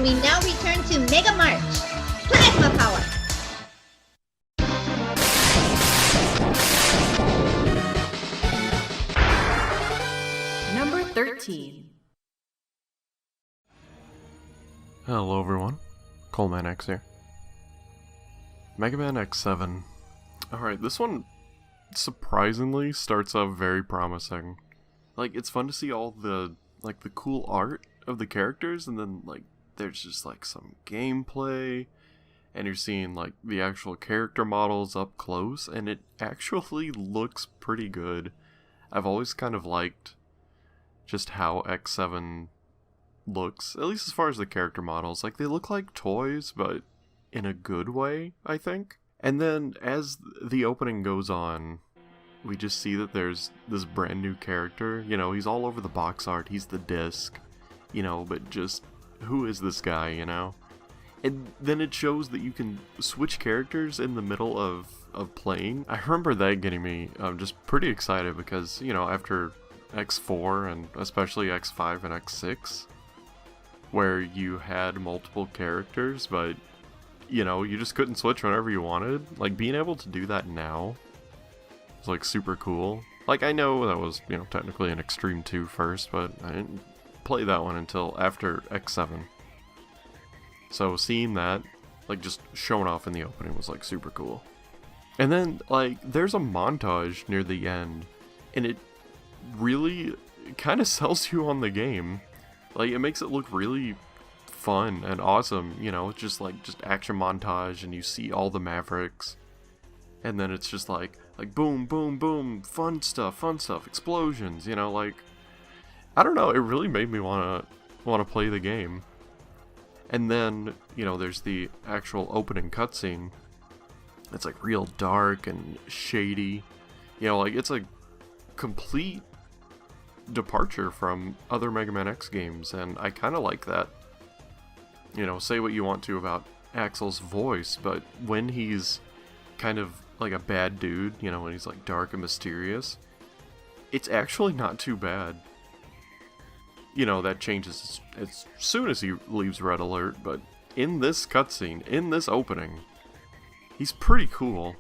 We now return to Mega March. Plasma Power! Number 13. Hello everyone, ColeManX here. Mega Man X7. Alright, this one surprisingly starts off very promising. Like, it's fun to see all the, like, the cool art of the characters, and then, like, there's just, like, some gameplay, and you're seeing, like, the actual character models up close, and it actually looks pretty good. I've always kind of liked just how X7 looks, at least as far as the character models. Like, they look like toys, but in a good way, I think. And then, as the opening goes on, we just see that there's this brand new character. You know, he's all over the box art, he's the disc, you know, but just, who is this guy, you know? And then it shows that you can switch characters in the middle of playing. I remember that getting me just pretty excited because, you know, after X4 and especially X5 and X6, where you had multiple characters, but, you know, you just couldn't switch whenever you wanted. Like, being able to do that now is, like, super cool. Like, I know that was, you know, technically an Extreme 2 first, but I didn't play that one until after X7. So seeing that, like, just showing off in the opening was, like, super cool. And then, like, there's a montage near the end, and it really kind of sells you on the game. Like, it makes it look really fun and awesome, you know, it's just, like, just action montage, and you see all the Mavericks, and then it's just, like boom, boom, boom, fun stuff, explosions, you know, like, I don't know, it really made me wanna play the game. And then, you know, there's the actual opening cutscene. It's, like, real dark and shady. You know, like, it's a complete departure from other Mega Man X games, and I kind of like that. You know, say what you want to about Axel's voice, but when he's kind of like a bad dude, you know, when he's, like, dark and mysterious, it's actually not too bad. You know, that changes as soon as he leaves Red Alert, but in this cutscene, in this opening, he's pretty cool.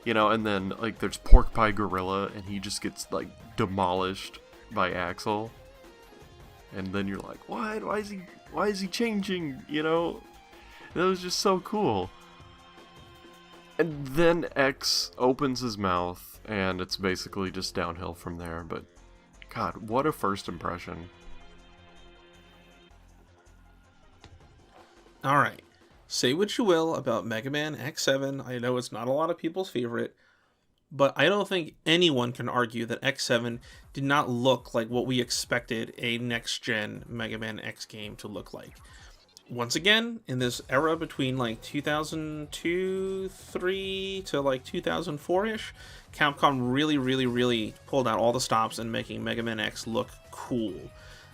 You know, and then, like, there's Pork Pie Gorilla, and he just gets, like, demolished by Axel. And then you're like, what? Why is he changing? You know? That was just so cool. And then X opens his mouth, and it's basically just downhill from there, but God, what a first impression. Alright, say what you will about Mega Man X7, I know it's not a lot of people's favorite, but I don't think anyone can argue that X7 did not look like what we expected a next-gen Mega Man X game to look like. Once again, in this era between, like, 2002, 3 to, like, 2004-ish, Capcom really pulled out all the stops in making Mega Man X look cool.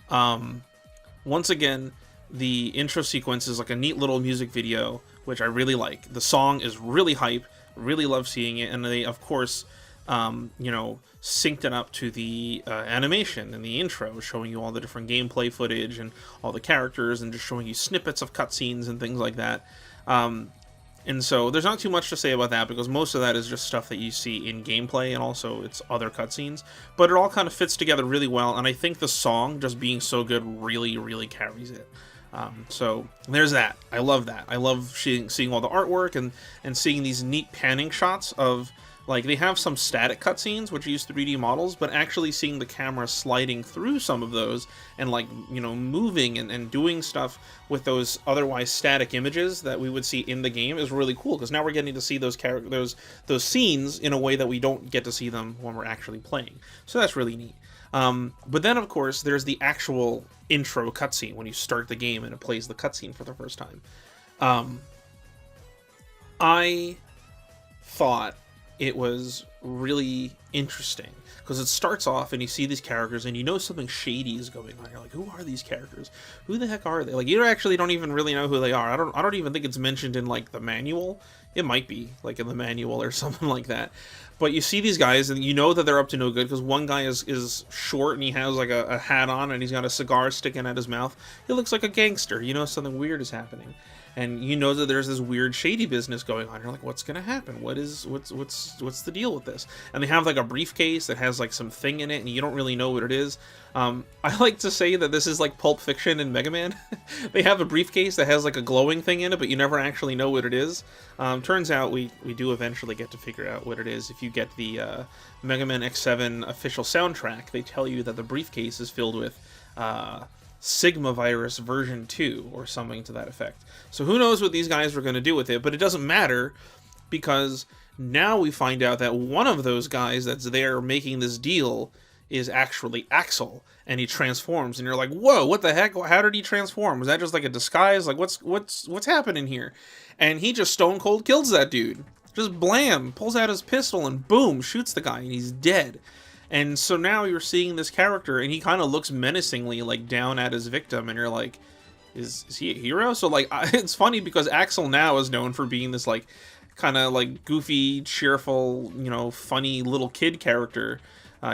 Once again, the intro sequence is like a neat little music video, which I really like. The song is really hype, really love seeing it, and they, of course, you know, synced it up to the animation in the intro, showing you all the different gameplay footage and all the characters, and just showing you snippets of cutscenes and things like that. And so there's not too much to say about that, because most of that is just stuff that you see in gameplay, and also it's other cutscenes. But it all kind of fits together really well, and I think the song, just being so good, really carries it. So there's that. I love that. I love seeing all the artwork and seeing these neat panning shots of, like, they have some static cutscenes, which use 3D models, but actually seeing the camera sliding through some of those and, like, you know, moving and doing stuff with those otherwise static images that we would see in the game is really cool, because now we're getting to see those those scenes in a way that we don't get to see them when we're actually playing. So that's really neat. But then, of course, there's the actual intro cutscene when you start the game and it plays the cutscene for the first time. I thought it was really interesting, because it starts off and you see these characters and you know something shady is going on. You're like, who are these characters? Who the heck are they? Like, you actually don't even really know who they are. I don't even think it's mentioned in like the manual. It might be like in the manual or something like that. But you see these guys and you know that they're up to no good, because one guy is short and he has like a hat on and he's got a cigar sticking out his mouth. He looks like a gangster. You know something weird is happening. And you know that there's this weird shady business going on. You're like, what's gonna happen? What's the deal with this? And they have like a briefcase that has like some thing in it, and you don't really know what it is. I like to say that this is like Pulp Fiction and Mega Man. They have a briefcase that has like a glowing thing in it, but you never actually know what it is. Turns out we do eventually get to figure out what it is. If you get the Mega Man X7 official soundtrack, they tell you that the briefcase is filled with Sigma Virus version 2 or something to that effect. So who knows what these guys were going to do with it, but it doesn't matter, because now we find out that one of those guys that's there making this deal is actually Axel, and he transforms, and you're like, whoa, what the heck? How did he transform? Was that just like a disguise? Like, what's happening here? And he just stone cold kills that dude. Just blam, pulls out his pistol and boom, shoots the guy, and he's dead. And so now you're seeing this character, and he kind of looks menacingly like down at his victim, and you're like, is he a hero? So like, it's funny because Axel now is known for being this like kind of like goofy, cheerful, you know, funny little kid character.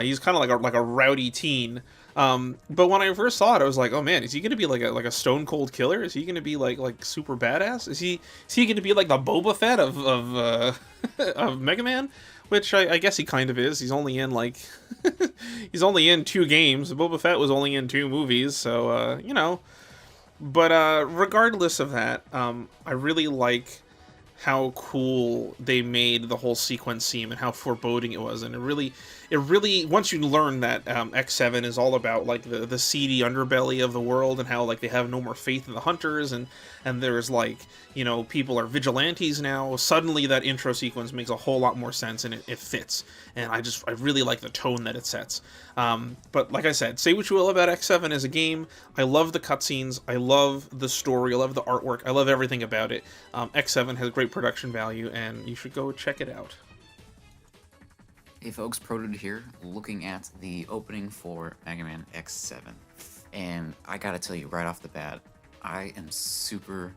He's kind of like a rowdy teen. But when I first saw it, I was like, oh man, is he gonna be like a stone cold killer? Is he gonna be like super badass? Is he gonna be like the Boba Fett of of Mega Man? Which I guess he kind of is. He's only in like he's only in 2 games. Boba Fett was only in 2 movies, so you know. But regardless of that, I really like how cool they made the whole sequence seem and how foreboding it was. And it really, once you learn that X7 is all about like the seedy underbelly of the world and how like they have no more faith in the hunters, and there's like, you know, people are vigilantes now, suddenly that intro sequence makes a whole lot more sense, and it fits. And I really like the tone that it sets. But like I said, say what you will about X7 as a game, I love the cutscenes, I love the story, I love the artwork, I love everything about it. X7 has great production value, and you should go check it out. Hey folks, Protodude here, looking at the opening for Mega Man X7. And I gotta tell you right off the bat, I am super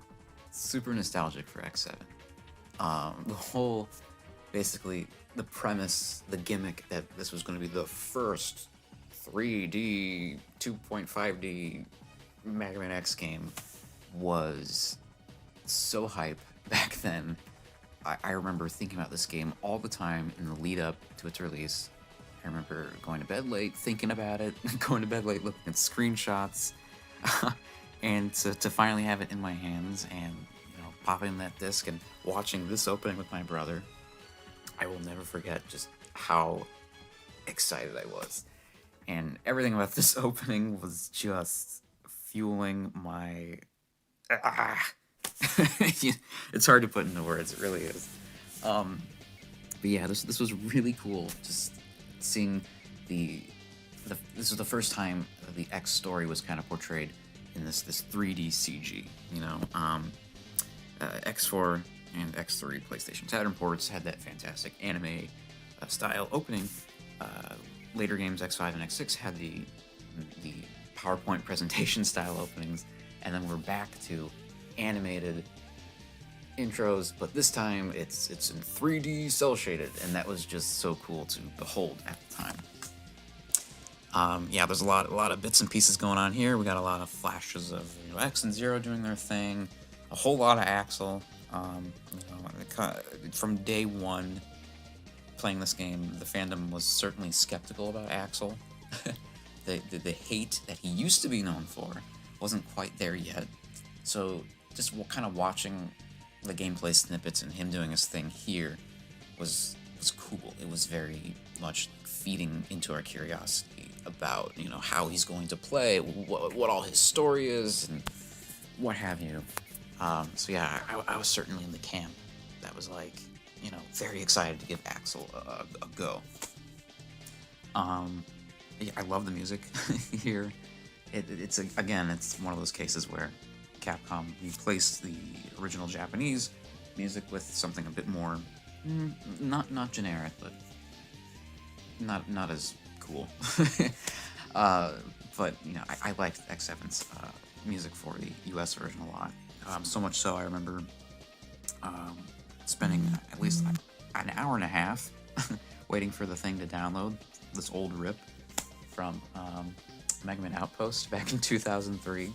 nostalgic for X7. The whole, basically, the premise, the gimmick that this was going to be the first 3D, 2.5D Mega Man X game was so hype back then. I remember thinking about this game all the time in the lead up to its release. I remember going to bed late, thinking about it, going to bed late, looking at screenshots, and to finally have it in my hands and, you know, popping that disc and watching this opening with my brother. I will never forget just how excited I was. And everything about this opening was just fueling my... It's hard to put into words, it really is. But yeah, this was really cool, just seeing this was the first time the X story was kind of portrayed in this 3D CG, you know. X4 and X3 PlayStation Saturn ports had that fantastic anime style opening. Later games, X5 and X6 had the PowerPoint presentation style openings, and then we're back to animated intros, but this time it's in 3D cel shaded, and that was just so cool to behold at the time. Yeah, there's a lot of bits and pieces going on here. We got a lot of flashes of, you know, X and Zero doing their thing, a whole lot of Axel. You know, from day one playing this game, the fandom was certainly skeptical about Axel. the hate that he used to be known for wasn't quite there yet. So just kind of watching the gameplay snippets and him doing his thing here was cool. It was very much feeding into our curiosity about, you know, how he's going to play, what all his story is, and what have you. So yeah, I was certainly in the camp that was like, you know, very excited to give Axel a go. Yeah, I love the music here. It's one of those cases where Capcom replaced the original Japanese music with something a bit more, not generic, but not as cool. But you know, I liked X7's music for the US version a lot. So much so I remember spending at least an hour and a half waiting for the thing to download this old rip from Mega Man Outpost back in 2003.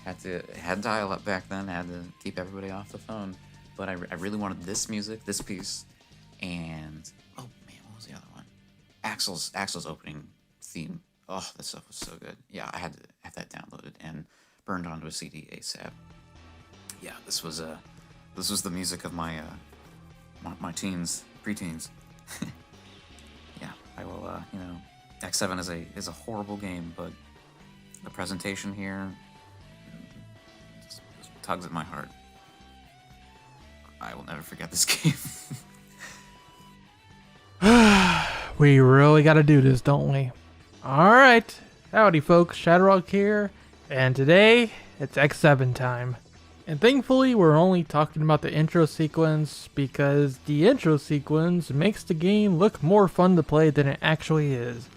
had dial up back then. Had to keep everybody off the phone. But I really wanted this music, this piece, and oh man, what was the other one? Axel's opening theme. Oh, that stuff was so good. Yeah, I had to have that downloaded and burned onto a CD ASAP. Yeah, this was the music of my my teens, preteens. Yeah, I will. You know, X7 is a horrible game, but the presentation here just tugs at my heart. I will never forget this game. We really gotta do this, don't we? Alright, howdy folks, ShadowRock here, and today, it's X7 time. And thankfully, we're only talking about the intro sequence, because the intro sequence makes the game look more fun to play than it actually is.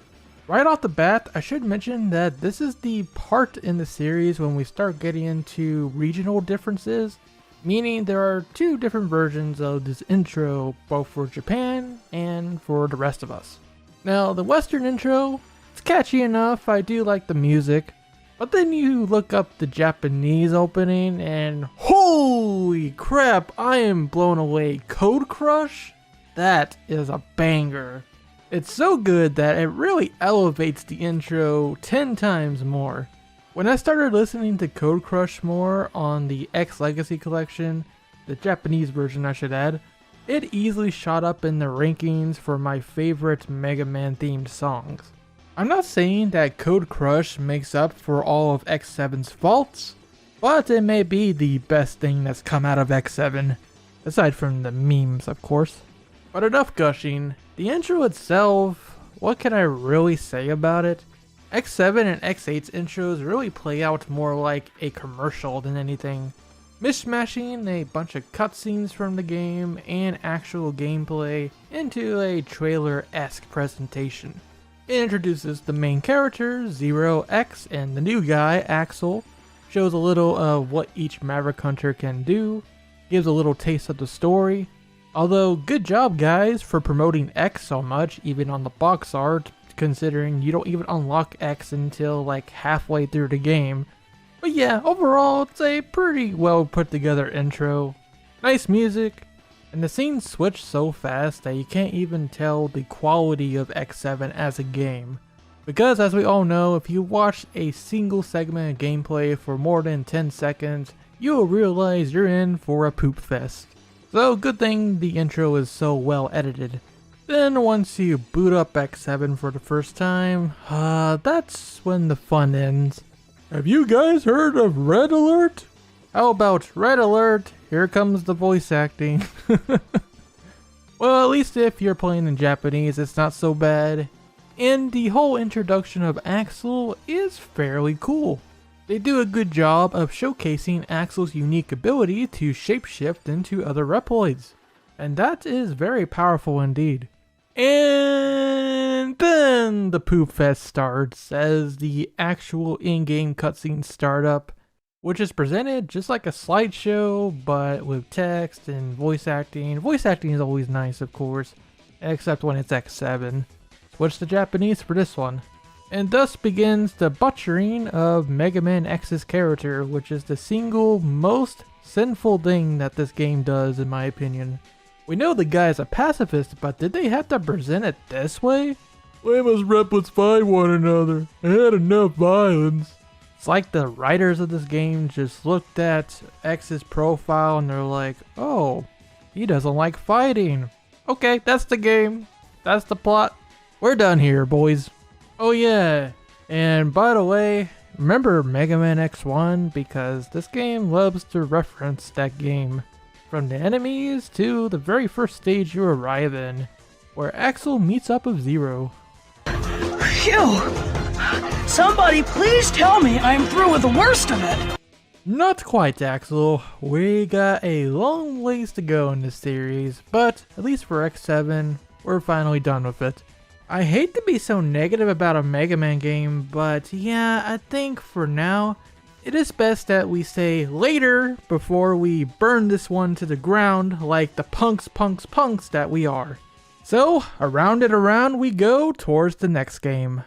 Right off the bat, I should mention that this is the part in the series when we start getting into regional differences, meaning there are two different versions of this intro, both for Japan and for the rest of us. Now, the Western intro, it's catchy enough, I do like the music, but then you look up the Japanese opening and holy crap, I am blown away. Code Crush? That is a banger. It's so good that it really elevates the intro 10 times more. When I started listening to Code Crush more on the X Legacy collection, the Japanese version I should add, it easily shot up in the rankings for my favorite Mega Man themed songs. I'm not saying that Code Crush makes up for all of X7's faults, but it may be the best thing that's come out of X7, aside from the memes of course. But enough gushing, the intro itself, what can I really say about it? X7 and X8's intros really play out more like a commercial than anything, mishmashing a bunch of cutscenes from the game and actual gameplay into a trailer-esque presentation. It introduces the main character, Zero X, and the new guy, Axel, shows a little of what each Maverick Hunter can do, gives a little taste of the story. Although, good job guys for promoting X so much, even on the box art, considering you don't even unlock X until like halfway through the game. But yeah, overall it's a pretty well put together intro. Nice music, and the scenes switch so fast that you can't even tell the quality of X7 as a game. Because as we all know, if you watch a single segment of gameplay for more than 10 seconds, you'll realize you're in for a poop fest. So good thing the intro is so well edited. Then once you boot up X7 for the first time, that's when the fun ends. Have you guys heard of Red Alert? How about Red Alert? Here comes the voice acting. Well, at least if you're playing in Japanese, it's not so bad. And the whole introduction of Axel is fairly cool. They do a good job of showcasing Axel's unique ability to shapeshift into other Reploids. And that is very powerful indeed. And then the poop fest starts as the actual in-game cutscenes start up, which is presented just like a slideshow, but with text and voice acting. Voice acting is always nice, of course, except when it's X7. What's the Japanese for this one? And thus begins the butchering of Mega Man X's character, which is the single most sinful thing that this game does in my opinion. We know the guy is a pacifist, but did they have to present it this way? Why must Replets fight one another? I had enough violence. It's like the writers of this game just looked at X's profile and they're like, oh, he doesn't like fighting. Okay, that's the game. That's the plot. We're done here, boys. Oh yeah, and by the way, remember Mega Man X1 because this game loves to reference that game. From the enemies to the very first stage you arrive in, where Axel meets up with Zero. Phew! Somebody please tell me I'm through with the worst of it! Not quite, Axel. We got a long ways to go in this series, but at least for X7, we're finally done with it. I hate to be so negative about a Mega Man game, but yeah, I think for now, it is best that we say later before we burn this one to the ground like the punks that we are. So, around and around we go towards the next game.